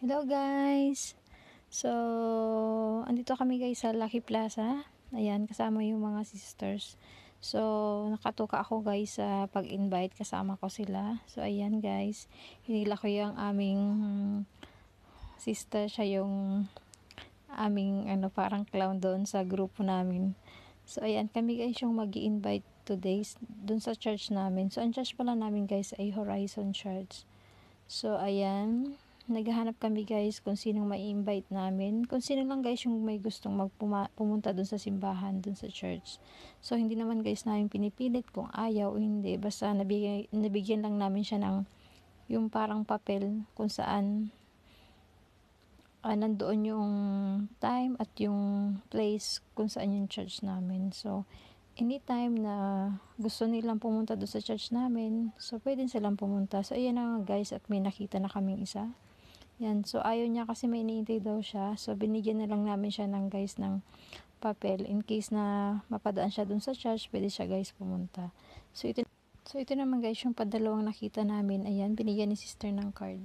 Hello guys! So, andito kami guys sa Lucky Plaza. Ayan, kasama yung mga sisters. So, nakatuka ako guys sa pag-invite. Kasama ko sila. So, ayan guys. Hinila ko yung aming sister. Siya yung aming parang clown doon sa grupo namin. So, ayan. Kami guys yung mag-i-invite today doon sa church namin. So, ang church pala namin guys ay Horizon Church. So, ayan. Naghahanap kami guys kung sinong mai-invite namin. Kung sino lang guys yung may gustong pumunta dun sa simbahan, dun sa church. So, hindi naman guys namin pinipilit kung ayaw o hindi. Basta nabigyan lang namin siya ng yung parang papel kung saan nandoon yung time at yung place kung saan yung church namin. So, anytime na gusto nilang pumunta doon sa church namin, so pwede silang pumunta. So, ayan na nga guys, at may nakita na kaming isa. Yan, so ayaw niya kasi may iniintay daw siya. So, binigyan na lang namin siya ng guys ng papel. In case na mapadaan siya doon sa church, pwede siya guys pumunta. So, ito naman guys yung padalawang nakita namin. Ayan, binigyan ni sister ng card.